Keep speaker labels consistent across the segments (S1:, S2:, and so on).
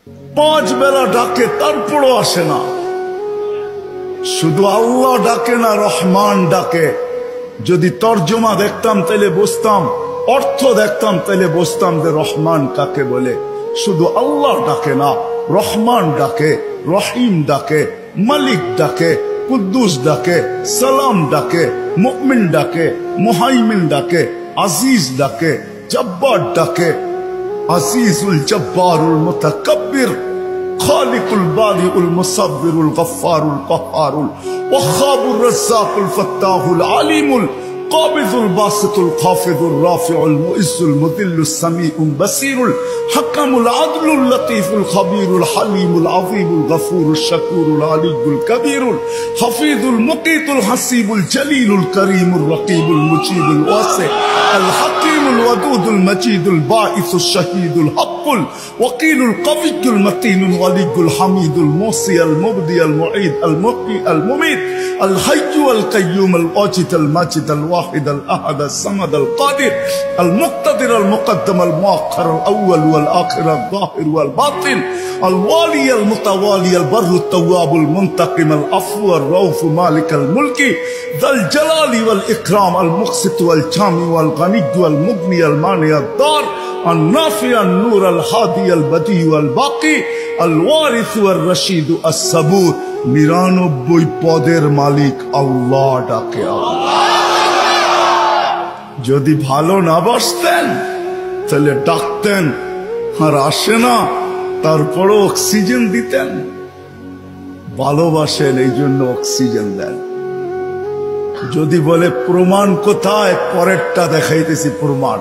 S1: 5 বেলা ডাকে তারপরও আসে না। শুধু আল্লাহ ডাকে না, রহমান ডাকে। যদি তর্জমা দেখতাম তাহলে বুঝতাম, অর্থ দেখতাম তাহলে বুঝতাম যে রহমান কাকে বলে। শুধু আল্লাহ ডাকে না, রহমান ডাকে, রহিম ডাকে, মালিক ডাকে, কুদ্দুস ডাকে, সালাম ডাকে, মুমিন ডাকে, মুহাইমিন ডাকে, আজিজ ডাকে, জব্বার ডাকে। আজিজুল জব্বারুল মুতাকাব্বির, খালিকুল বারিউল মুসাব্বিরুল গফফারুল কহ্হারুল ওয়াহ্হাবুর রাজ্জাকুল ফাত্তাহুল আলিমুল কাবিযুল বাসিতুল খাফিযুর রাফিউল মুইজ্জুল মুদিল্লুস সামিউল বাসীরুল হাকামুল আদলুল লতীফুল খবীরুল হালিমুল আযীমুল গফুরুশ শাকুরুল আলিয়ুল কবীরুল হাফিজুল মুকীতুল হাসিবুল জলিলুল করিমুর রকিবুল মুজিবুল ওয়াসি আল হাকিমুল ওয়াদুদুল মজিদুল বাঈসুশ শাহীদুল হক্কুল ওয়াকিলুল কবিয়্যুল মতিনুল ওয়ালিয়ুল হামিদুল মুহসি আল মুবদি আল মুঈদ আল মুহয়ি আল মুমীত আল হাইয়্যু আল কাইয়্যুম আল ওয়াজিদ আল মাজিদ আল ওয়াহিদ আল আহাদ আল সামাদ আল কাদির আল মুক্তাদির আল মুকদ্দম আল মুআখ্খার আল আউয়াল ওয়াল আখির আল যাহির ওয়াল বাতিন আল ওয়ালি আল মুতাওয়ালি আল বাররুত তাওয়াবুল মুনতাকিম আল আফু আর রাউফ মালিক আল মুলকি যাল জালালি ওয়াল ইকরাম আল মুকসিত ওয়াল জামি ওয়াল গনি ওয়াল মুগনি আল মানি আল দার আল নাফি আল নূর আল হাদি আল বদি ওয়াল বাকি আল ওয়ারিস ওয়াল রশিদ আস সাবুর। 99 পদের মালিক আল্লাহ ডাকে আল্লাহ। যদি ভালো না বাসতেন তাহলে ডাকতেন, আর আসে না তারপরও অক্সিজেন দিতেন। ভালোবাসেন এই জন্য অক্সিজেন দেন। যদি বলে প্রমাণ কোথায়, পরেরটা দেখাইতেছি প্রমাণ।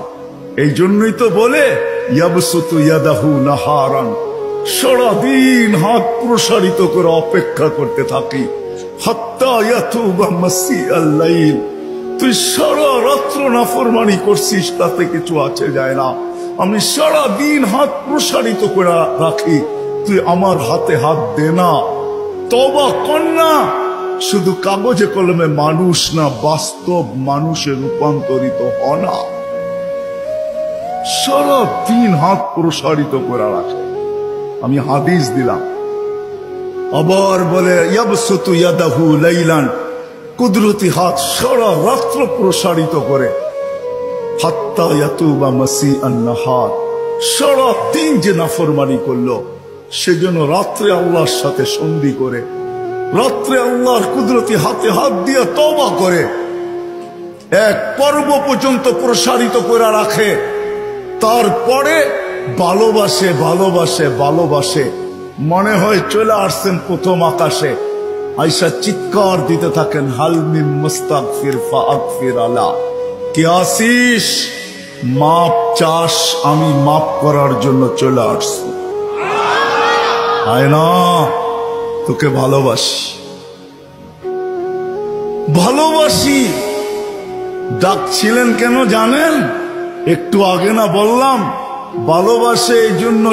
S1: এই জন্যই তো বলে ইয়াবসুতু ইয়াদাহু নাহারান, সারাদিন হাত প্রসারিত করে অপেক্ষা করতে থাকি। হাত্তা ইয়াতুবা মাসিআল লাইল, তুই সারা রাত্র নাফরমানি করছিস, তাতে কিছু আছে যায় না। আমি সারা দিন হাত প্রসারিত করে রাখি, তুই আমার হাতে হাত দে না, তওবা কর না। শুধু কাগজে কলমে মানুষ না, বাস্তব মানুষে রূপান্তরিত হ না। সারা দিন হাত প্রসারিত করে রাখে। আমি হাদিস দিলাম। আবার বলে ইয়াবসুতু ইয়াদাহু লাইলান, কুদরতি হাত সারা রাত্র প্রসারিত করে। হাত্তা ইয়াতুবা মাসিআন নাহার, সারা দিন যে নাফরমানি করলো সেজন্য রাত্রে আল্লাহর সাথে সন্ধি করে, রাত্রে আল্লাহর কুদরতি হাতে হাত দিয়ে তওবা করে, এক পর্ব পর্যন্ত প্রসারিত করে রাখে। তারপরে ভালোবাসে ভালোবাসে ভালোবাসে, মনে হয় চলে আসছেন প্রথম আকাশে। আয়েশা চিৎকার দিতে থাকেন, হাল মিন মুস্তাগফির ফাগফির আলা, কে আসিস মাপ চাস, আমি মাপ করার জন্য চলে আসছি। আয় না, তোকে ভালোবাসি ভালোবাসি। ডাকছিলেন কেন জানেন? একটু আগে না বললাম, ভালোবাসে এই জন্য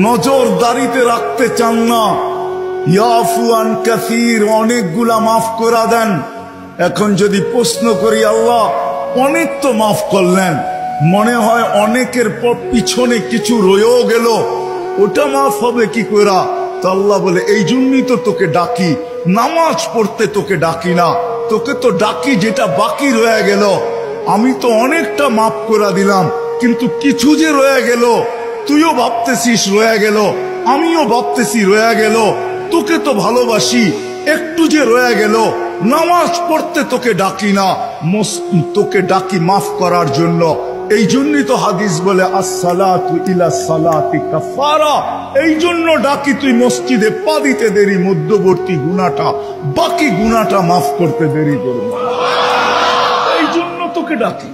S1: নজরদারিতে রাখতে চান না। ইয়াফু আন কাসীর, অনেকগুলা মাফ করে দেন। এখন যদি প্রশ্ন করি, আল্লাহ অনেক তো মাফ করলেন, মনে হয় অনেকের পিছনে কিছু রয়েও গেল, ওটা মাফ হবে কি করে? তো আল্লাহ বলে, এই জন্যই তো তোকে ডাকি, নামাজ পড়তে তোকে ডাকি না, তোকে তো ডাকি যেটা বাকি রয়ে গেল। আমি তো অনেকটা মাফ করে দিলাম, কিন্তু কিছু যে রয়ে গেল, তুইও ভাবতেছিস রয়ে গেল, আমিও ভাবতেছি রয়ে গেল। তোকে তো ভালোবাসি, একটু যে রয়ে গেল, নামাজ পড়তে তোকে ডাকি না, তোকে ডাকি মাফ করার জন্য। এই জন্যই তো হাদিস বলে আসসালাতু ইলা সালাতি কাফারা, এই জন্য ডাকি তুই মসজিদে পা দিতে দেরি, মধ্যবর্তী গুনাহটা, বাকি গুনাহটা মাফ করতে দেরি করবে, এই জন্য তোকে ডাকি।